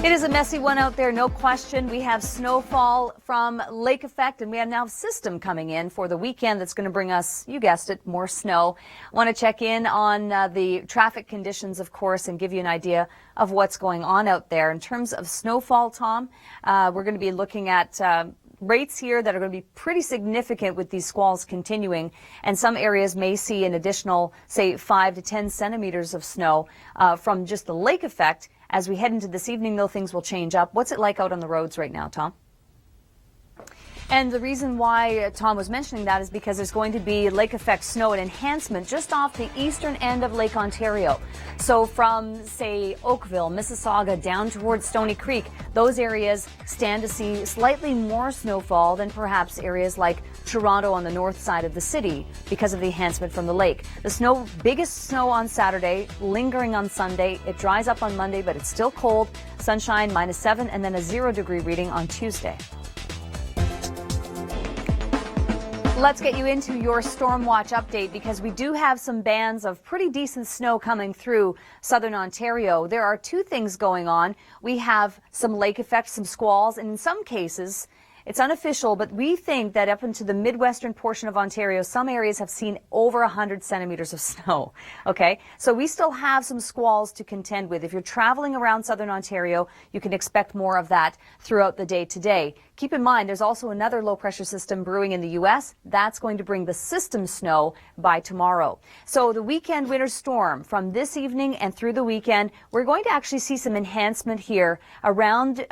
It is a messy one out there, no question. We have snowfall from lake effect, and we have now a system coming in for the weekend that's going to bring us, you guessed it, more snow. I want to check in on the traffic conditions, of course, and give you an idea of what's going on out there. In terms of snowfall, Tom, we're going to be looking at rates here that are going to be pretty significant with these squalls continuing, and some areas may see an additional, say, 5 to 10 centimeters of snow from just the lake effect. As we head into this evening, though, things will change up. What's it like out on the roads right now, Tom? And the reason why Tom was mentioning that is because there's going to be lake effect snow and enhancement just off the eastern end of Lake Ontario. So from, say, Oakville, Mississauga, down towards Stony Creek, those areas stand to see slightly more snowfall than perhaps areas like Toronto on the north side of the city because of the enhancement from the lake. The biggest snow on Saturday, lingering on Sunday. It dries up on Monday, but it's still cold. Sunshine, -7, and then a 0-degree reading on Tuesday. Let's get you into your storm watch update because we do have some bands of pretty decent snow coming through southern Ontario. There are two things going on. We have some lake effect, some squalls, and in some cases, it's unofficial, but we think that up into the midwestern portion of Ontario, some areas have seen over 100 centimeters of snow. Okay, so we still have some squalls to contend with. If you're traveling around southern Ontario, you can expect more of that throughout the day today. Keep in mind, there's also another low-pressure system brewing in the U.S. That's going to bring the system snow by tomorrow. So the weekend winter storm from this evening and through the weekend, we're going to actually see some enhancement here around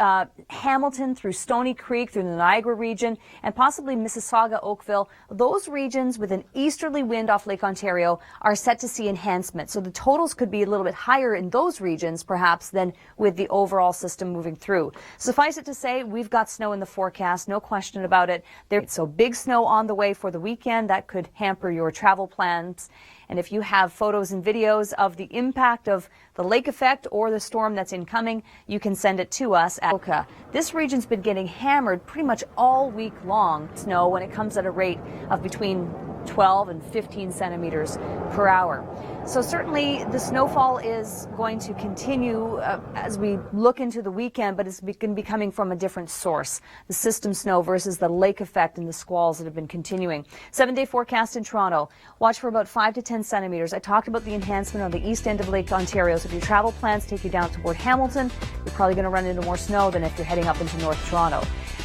Hamilton, through Stony Creek, through the Niagara region, and possibly Mississauga, Oakville. Those regions with an easterly wind off Lake Ontario are set to see enhancement. So the totals could be a little bit higher in those regions, perhaps, than with the overall system moving through. Suffice it to say, we've got snow in the forecast, no question about it. So big snow on the way for the weekend. That could hamper your travel plans. And if you have photos and videos of the impact of the lake effect or the storm that's incoming, you can send it to us at Oka. This region's been getting hammered pretty much all week long. Snow when it comes at a rate of between 12 and 15 centimeters per hour. So certainly the snowfall is going to continue as we look into the weekend, but it's going to be coming from a different source. The system snow versus the lake effect and the squalls that have been continuing. 7-day forecast in Toronto. Watch for about 5 to 10 centimeters. I talked about the enhancement on the east end of Lake Ontario. So if your travel plans take you down toward Hamilton, you're probably going to run into more snow than if you're heading up into North Toronto.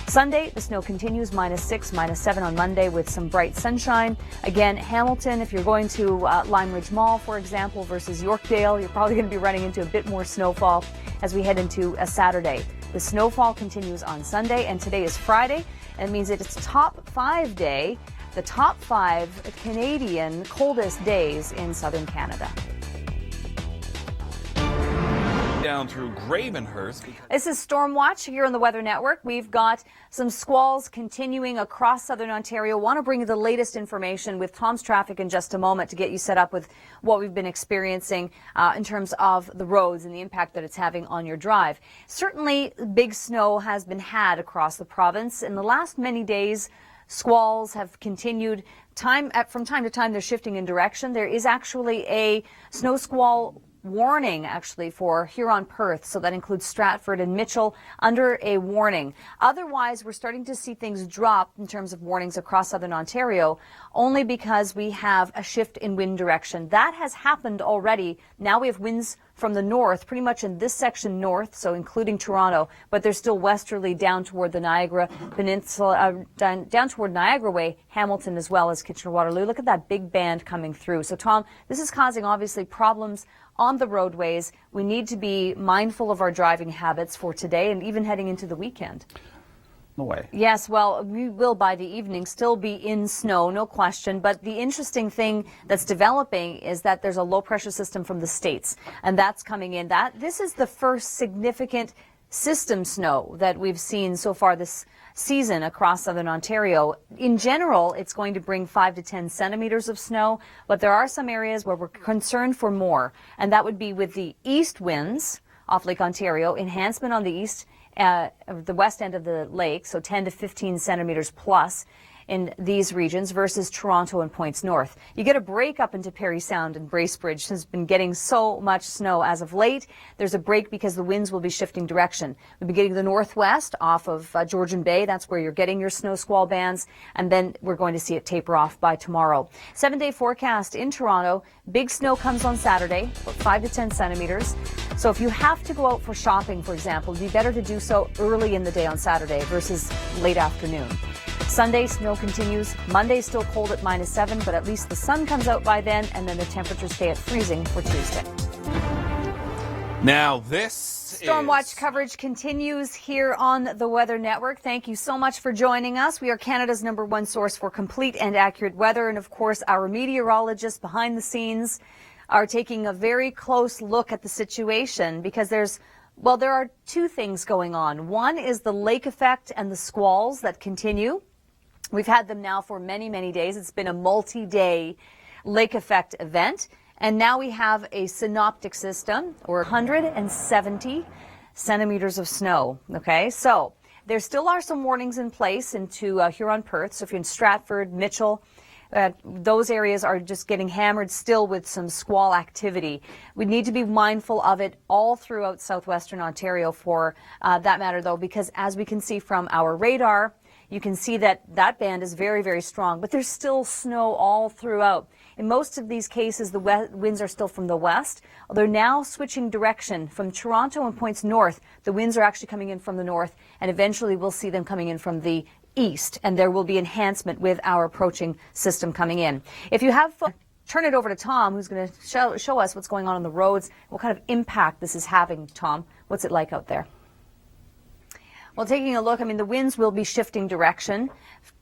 Sunday, the snow continues, -6, -7 on Monday with some bright sunshine. Again, Hamilton, if you're going to Lime Ridge Mall, for example, versus Yorkdale, you're probably going to be running into a bit more snowfall as we head into a Saturday. The snowfall continues on Sunday, and today is Friday, and it means that it's top 5 day, the top 5 Canadian coldest days in southern Canada. Down through Gravenhurst. This is Storm Watch here on the Weather Network. We've got some squalls continuing across southern Ontario. Want to bring you the latest information with Tom's traffic in just a moment to get you set up with what we've been experiencing in terms of the roads and the impact that it's having on your drive. Certainly, big snow has been had across the province. In the last many days, squalls have continued. From time to time, they're shifting in direction. There is actually a snow squall warning actually for Huron-Perth, so that includes Stratford and Mitchell under a warning. Otherwise, we're starting to see things drop in terms of warnings across southern Ontario only because we have a shift in wind direction. That has happened already. Now we have winds from the north, pretty much in this section north, so including Toronto, but they're still westerly down toward the Niagara Peninsula, down toward Niagara Way, Hamilton, as well as Kitchener-Waterloo. Look at that big band coming through. So, Tom, this is causing obviously problems on the roadways. We need to be mindful of our driving habits for today and even heading into the weekend. No way. Yes, well, we will by the evening still be in snow, no question. But the interesting thing that's developing is that there's a low pressure system from the States, and that's coming in. This is the first significant system snow that we've seen so far this season across southern Ontario. In general, it's going to bring 5 to 10 centimeters of snow, but there are some areas where we're concerned for more, and that would be with the east winds off Lake Ontario, enhancement on the east, the west end of the lake, so 10 to 15 centimeters plus. in these regions versus Toronto and points north. You get a break up into Parry Sound, and Bracebridge has been getting so much snow as of late. There's a break because the winds will be shifting direction. We'll be getting the northwest off of Georgian Bay. That's where you're getting your snow squall bands, and then we're going to see it taper off by tomorrow. 7-day forecast in Toronto. Big snow comes on Saturday, about 5 to 10 centimeters. So if you have to go out for shopping, for example, it'd be better to do so early in the day on Saturday versus late afternoon. Sunday, snow continues. Monday, still cold at -7, but at least the sun comes out by then, and then the temperatures stay at freezing for Tuesday. Now, this Storm Watch coverage continues here on the Weather Network. Thank you so much for joining us. We are Canada's #1 source for complete and accurate weather. And of course, our meteorologists behind the scenes are taking a very close look at the situation because there are two things going on. One is the lake effect and the squalls that continue. We've had them now for many, many days. It's been a multi-day lake effect event. And now we have a synoptic system, or 170 centimeters of snow. Okay, so there still are some warnings in place into Huron-Perth. So if you're in Stratford, Mitchell, those areas are just getting hammered still with some squall activity. We need to be mindful of it all throughout southwestern Ontario for that matter, though, because as we can see from our radar, you can see that that band is very, very strong, but there's still snow all throughout. In most of these cases, the winds are still from the west. They're now switching direction from Toronto and points north. The winds are actually coming in from the north, and eventually we'll see them coming in from the east, and there will be enhancement with our approaching system coming in. If you have turn it over to Tom, who's going to show us what's going on the roads, what kind of impact this is having. Tom, what's it like out there? Well, taking a look, I mean, the winds will be shifting direction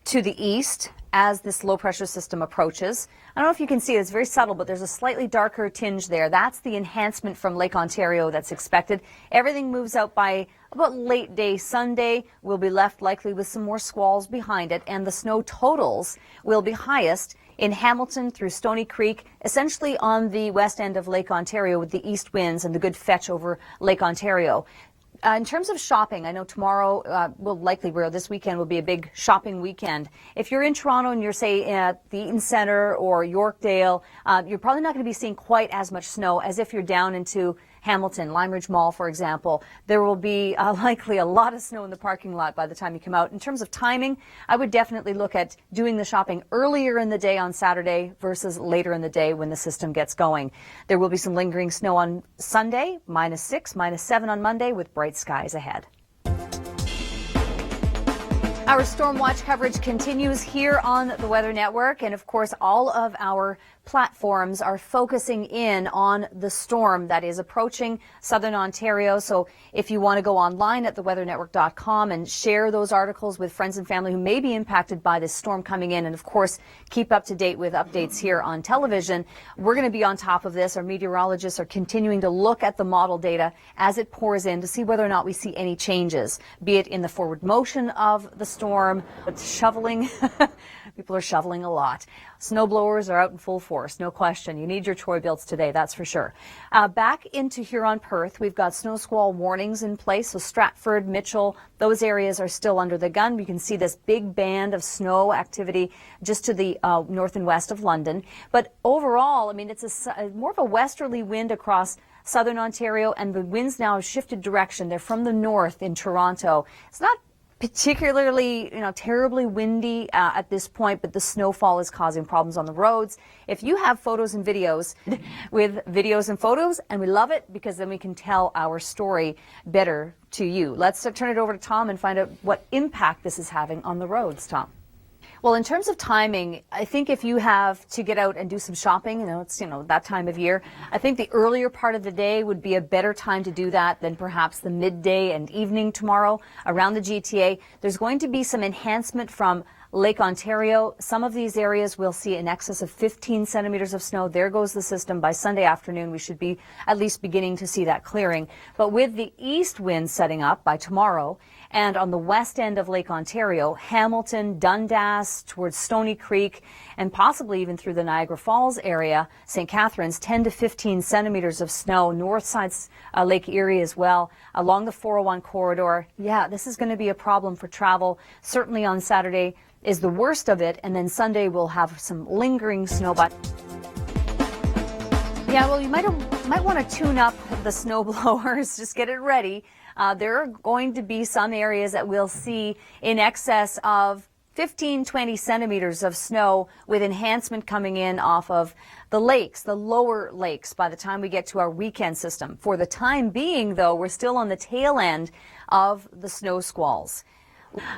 to the east as this low pressure system approaches. I don't know if you can see it, it's very subtle, but there's a slightly darker tinge there. That's the enhancement from Lake Ontario that's expected. Everything moves out by about late day Sunday. We'll be left likely with some more squalls behind it, and the snow totals will be highest in Hamilton through Stony Creek, essentially on the west end of Lake Ontario with the east winds and the good fetch over Lake Ontario. In terms of shopping, I know tomorrow this weekend will be a big shopping weekend. If you're in Toronto and you're, say, at the Eaton Centre or Yorkdale, you're probably not going to be seeing quite as much snow as if you're down into Hamilton, Lime Ridge Mall, for example. There will be likely a lot of snow in the parking lot by the time you come out. In terms of timing, I would definitely look at doing the shopping earlier in the day on Saturday versus later in the day when the system gets going. There will be some lingering snow on Sunday, -6, -7 on Monday with bright skies ahead. Our Storm Watch coverage continues here on the Weather Network, and of course all of our platforms are focusing in on the storm that is approaching southern Ontario. So if you want to go online at theweathernetwork.com and share those articles with friends and family who may be impacted by this storm coming in, and of course keep up to date with updates here on television, we're going to be on top of this. Our meteorologists are continuing to look at the model data as it pours in to see whether or not we see any changes, be it in the forward motion of the storm, but shoveling. People are shoveling a lot. Snow blowers are out in full force, no question. You need your Troy Builds today, that's for sure. Back into Huron-Perth, we've got snow squall warnings in place. So Stratford, Mitchell, those areas are still under the gun. We can see this big band of snow activity just to the north and west of London. But overall, I mean, it's more of a westerly wind across southern Ontario, and the winds now have shifted direction. They're from the north in Toronto. It's not particularly, terribly windy at this point, but the snowfall is causing problems on the roads. If you have photos and videos with videos and photos, and we love it because then we can tell our story better to you. Let's turn it over to Tom and find out what impact this is having on the roads. Tom. Well, in terms of timing, I think if you have to get out and do some shopping, it's that time of year, I think the earlier part of the day would be a better time to do that than perhaps the midday and evening tomorrow around the GTA. There's going to be some enhancement from Lake Ontario. Some of these areas will see in excess of 15 centimeters of snow. There goes the system. By Sunday afternoon, we should be at least beginning to see that clearing. But with the east wind setting up by tomorrow, and on the west end of Lake Ontario, Hamilton, Dundas, towards Stony Creek, and possibly even through the Niagara Falls area, St. Catharines, 10 to 15 centimeters of snow, north side Lake Erie as well, along the 401 corridor. Yeah, this is going to be a problem for travel, certainly on Saturday. is the worst of it, and then Sunday we'll have some lingering snow. But yeah, well, you might want to tune up the snow blowers. Just get it ready. There are going to be some areas that we'll see in excess of 15, 20 centimeters of snow, with enhancement coming in off of the lakes, the lower lakes, by the time we get to our weekend system. For the time being, though, we're still on the tail end of the snow squalls.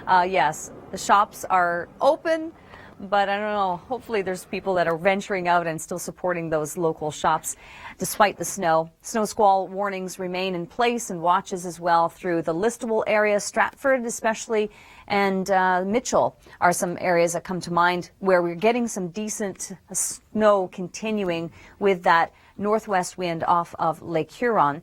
Yes, the shops are open, but I don't know, hopefully there's people that are venturing out and still supporting those local shops despite the snow. Snow squall warnings remain in place, and watches as well through the listable area. Stratford especially, and Mitchell are some areas that come to mind where we're getting some decent snow continuing with that northwest wind off of Lake Huron.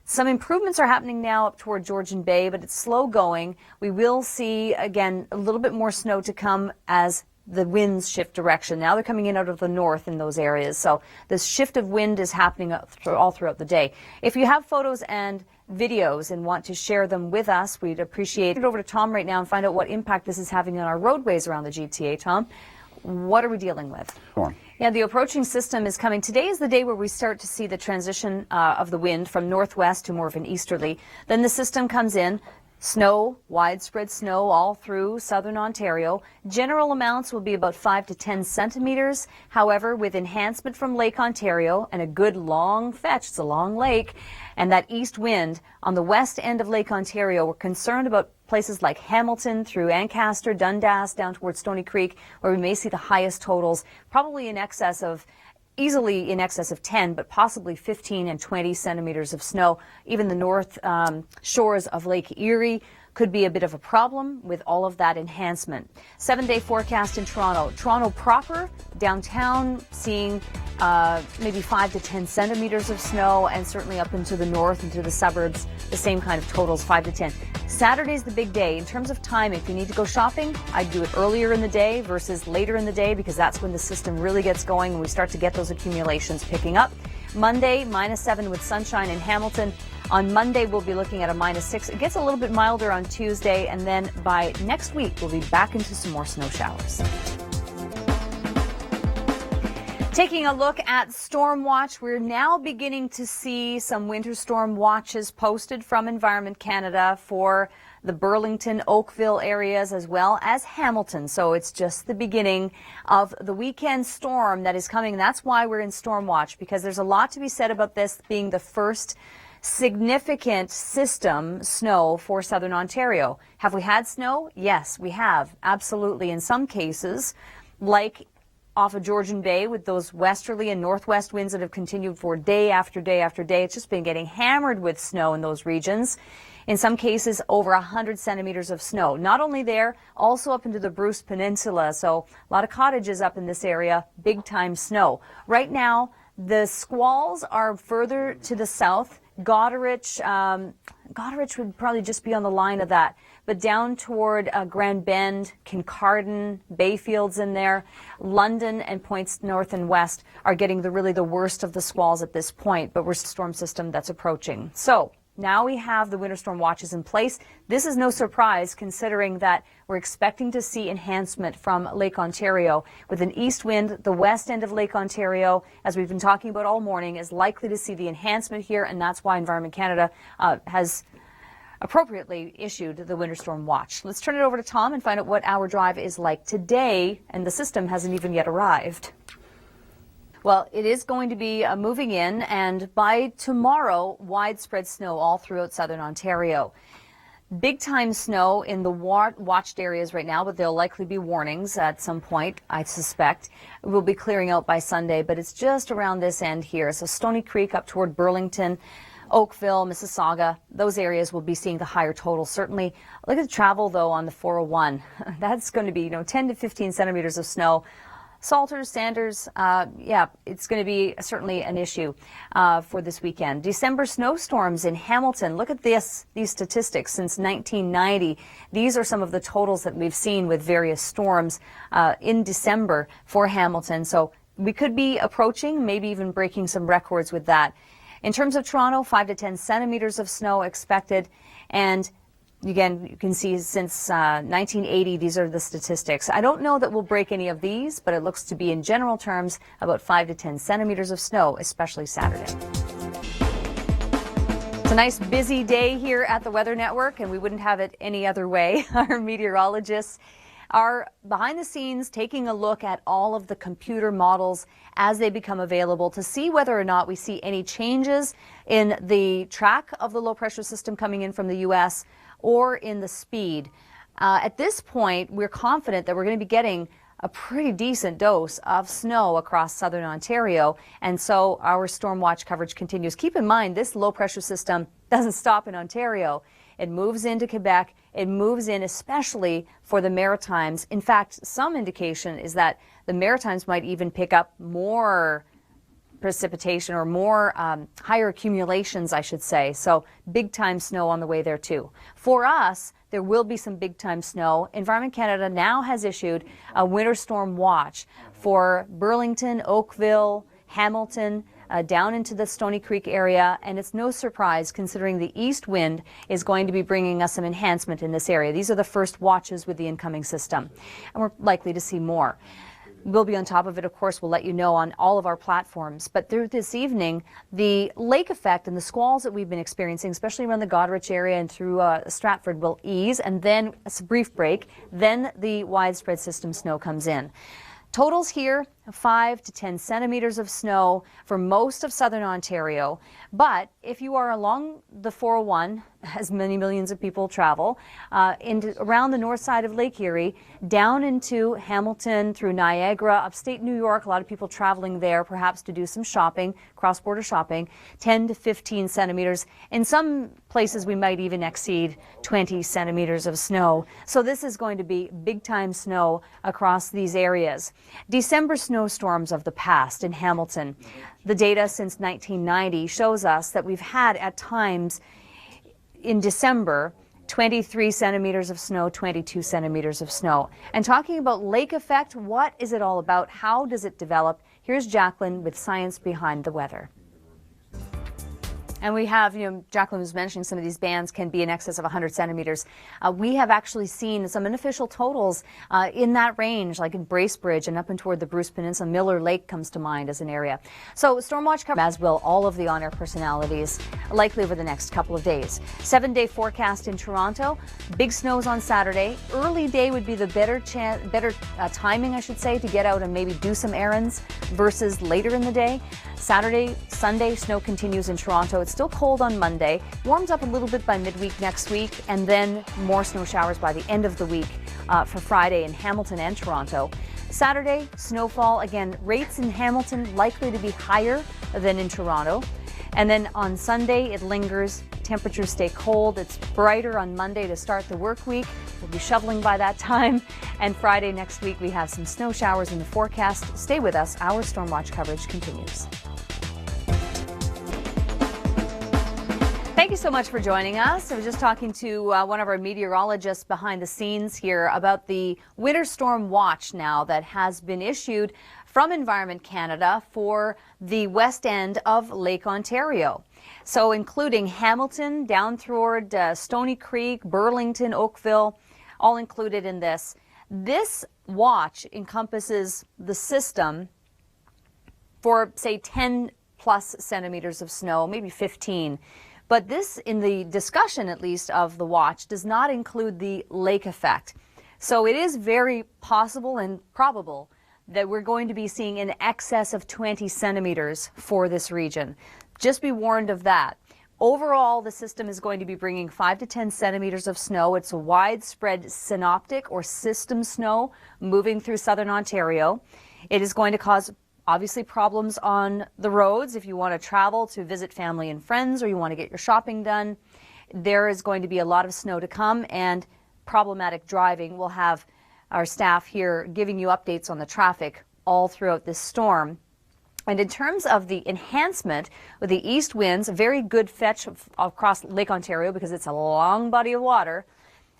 Some improvements are happening now up toward Georgian Bay, but it's slow going. We will see, again, a little bit more snow to come as the winds shift direction. Now they're coming in out of the north in those areas. So this shift of wind is happening all throughout the day. If you have photos and videos and want to share them with us, we'd appreciate it. Over to Tom right now and find out what impact this is having on our roadways around the GTA. Tom, what are we dealing with? Storm. Yeah, the approaching system is coming. Today is the day where we start to see the transition of the wind from northwest to more of an easterly. Then the system comes in. Snow, widespread snow all through southern Ontario. General amounts will be about 5 to 10 centimeters. However, with enhancement from Lake Ontario and a good long fetch, it's a long lake, and that east wind on the west end of Lake Ontario, we're concerned about places like Hamilton through Ancaster, Dundas, down towards Stony Creek, where we may see the highest totals, probably easily in excess of 10, but possibly 15 and 20 centimeters of snow. Even the north shores of Lake Erie could be a bit of a problem with all of that enhancement. 7-day forecast in Toronto. Toronto proper, downtown, seeing maybe 5 to 10 centimeters of snow, and certainly up into the north and to the suburbs, the same kind of totals, 5 to 10. Saturday's the big day. In terms of time, if you need to go shopping, I'd do it earlier in the day versus later in the day, because that's when the system really gets going and we start to get those accumulations picking up. Monday, -7 with sunshine in Hamilton. On Monday, we'll be looking at a -6. It gets a little bit milder on Tuesday, and then by next week, we'll be back into some more snow showers. Taking a look at Storm Watch, we're now beginning to see some winter storm watches posted from Environment Canada for the Burlington, Oakville areas, as well as Hamilton. So it's just the beginning of the weekend storm that is coming. That's why we're in Storm Watch, because there's a lot to be said about this being the first significant system snow for southern Ontario. Have we had snow? Yes, we have. Absolutely. In some cases, like off of Georgian Bay with those westerly and northwest winds that have continued for day after day after day. It's just been getting hammered with snow in those regions. In some cases, over 100 centimeters of snow. Not only there, also up into the Bruce Peninsula. So a lot of cottages up in this area, big time snow. Right now, the squalls are further to the south. Goderich would probably just be on the line of that. But down toward Grand Bend, Kincardine, Bayfield's in there, London and points north and west are getting really the worst of the squalls at this point, but we're a storm system that's approaching. So now we have the winter storm watches in place. This is no surprise, considering that we're expecting to see enhancement from Lake Ontario. With an east wind, the west end of Lake Ontario, as we've been talking about all morning, is likely to see the enhancement here, and that's why Environment Canada has appropriately issued the winter storm watch. Let's turn it over to Tom and find out what our drive is like today, and the system hasn't even yet arrived. Well, it is going to be moving in, and by tomorrow, widespread snow all throughout southern Ontario. Big time snow in the watched areas right now, but there'll likely be warnings at some point, I suspect. It will be clearing out by Sunday, but it's just around this end here. So Stony Creek up toward Burlington, Oakville, Mississauga, those areas will be seeing the higher totals. Certainly, look at the travel, though, on the 401. That's going to be, 10 to 15 centimeters of snow. Salters, Sanders, it's going to be certainly an issue for this weekend. December snowstorms in Hamilton. Look at these statistics since 1990. These are some of the totals that we've seen with various storms in December for Hamilton. So we could be approaching, maybe even breaking some records with that. In terms of Toronto, 5 to 10 centimeters of snow expected, and Again, you can see since 1980, these are the statistics. I don't know that we'll break any of these, but it looks to be in general terms about 5 to 10 centimeters of snow, especially Saturday. It's a nice busy day here at the Weather Network, and we wouldn't have it any other way. Our meteorologists are behind the scenes taking a look at all of the computer models as they become available to see whether or not we see any changes in the track of the low pressure system coming in from the U.S. or in the speed. At this point, we're confident that we're going to be getting a pretty decent dose of snow across southern Ontario, and so our storm watch coverage continues. Keep in mind, this low pressure system doesn't stop in Ontario. It moves into Quebec. It moves in especially for the Maritimes. In fact, some indication is that the Maritimes might even pick up more precipitation or more higher accumulations, I should say. So big time snow on the way there too. For us, there will be some big time snow. Environment Canada now has issued a winter storm watch for Burlington, Oakville, Hamilton, down into the Stony Creek area, and it's no surprise considering the east wind is going to be bringing us some enhancement in this area. These are the first watches with the incoming system, and we're likely to see more. We'll be on top of it, of course. We'll let you know on all of our platforms. But through this evening, the lake effect and the squalls that we've been experiencing, especially around the Goderich area and through Stratford, will ease, and then a brief break. Then the widespread system snow comes in. Totals here, 5 to 10 centimeters of snow for most of southern Ontario. But if you are along the 401, as many millions of people travel, around the north side of Lake Erie, down into Hamilton, through Niagara, upstate New York, a lot of people traveling there perhaps to do some shopping, cross-border shopping, 10 to 15 centimeters. In some places we might even exceed 20 centimeters of snow. So this is going to be big-time snow across these areas. December snowstorms of the past in Hamilton. The data since 1990 shows us that we've had at times in December 23 centimeters of snow, 22 centimeters of snow. And talking about lake effect, what is it all about? How does it develop? Here's Jacqueline with science behind the weather. And we have, Jacqueline was mentioning some of these bands can be in excess of 100 centimeters. We have actually seen some unofficial totals in that range, like in Bracebridge and up and toward the Bruce Peninsula. Miller Lake comes to mind as an area. So Stormwatch coverage, as will all of the on-air personalities, likely over the next couple of days. 7-day forecast in Toronto. Big snows on Saturday. Early day would be the better timing, I should say, to get out and maybe do some errands versus later in the day. Saturday, Sunday, snow continues in Toronto. It's still cold on Monday, warms up a little bit by midweek next week, and then more snow showers by the end of the week for Friday in Hamilton and Toronto. Saturday, snowfall, again, rates in Hamilton likely to be higher than in Toronto. And then on Sunday, it lingers. Temperatures stay cold. It's brighter on Monday to start the work week. We'll be shoveling by that time. And Friday next week, we have some snow showers in the forecast. Stay with us. Our Stormwatch coverage continues. Thank you so much for joining us. I was just talking to one of our meteorologists behind the scenes here about the winter storm watch now that has been issued from Environment Canada for the west end of Lake Ontario. So including Hamilton, down toward Stony Creek, Burlington, Oakville, all included in this. This watch encompasses the system for, say, 10 plus centimeters of snow, maybe 15. But this, in the discussion at least of the watch, does not include the lake effect. So it is very possible and probable that we're going to be seeing in excess of 20 centimeters for this region. Just be warned of that. Overall, the system is going to be bringing 5 to 10 centimeters of snow. It's a widespread synoptic or system snow moving through southern Ontario. It is going to cause obviously problems on the roads if you want to travel to visit family and friends or you want to get your shopping done. There is going to be a lot of snow to come and problematic driving. We'll have our staff here giving you updates on the traffic all throughout this storm. And in terms of the enhancement with the east winds, a very good fetch across Lake Ontario because it's a long body of water.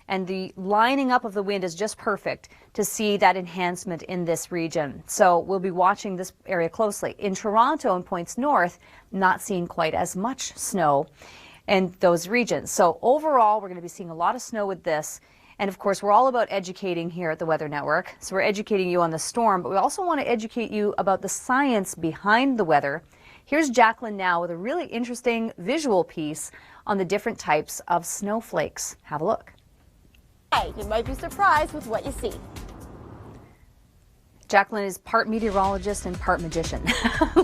And the lining up of the wind is just perfect to see that enhancement in this region. So we'll be watching this area closely. In Toronto and points north, not seeing quite as much snow. in those regions. So overall, we're going to be seeing a lot of snow with this. And of course, we're all about educating here at the Weather Network. So we're educating you on the storm, but we also want to educate you about the science behind the weather. Here's Jacqueline now with a really interesting visual piece on the different types of snowflakes. Have a look. Hi, you might be surprised with what you see. Jacqueline is part meteorologist and part magician.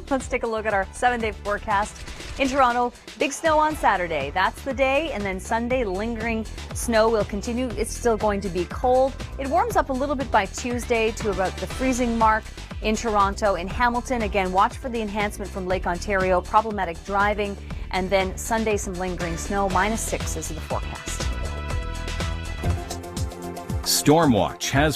Let's take a look at our 7-day forecast. In Toronto, big snow on Saturday. That's the day. And then Sunday, lingering snow will continue. It's still going to be cold. It warms up a little bit by Tuesday to about the freezing mark in Toronto. In Hamilton, again, watch for the enhancement from Lake Ontario, problematic driving. And then Sunday, some lingering snow, -6 is the forecast. Stormwatch has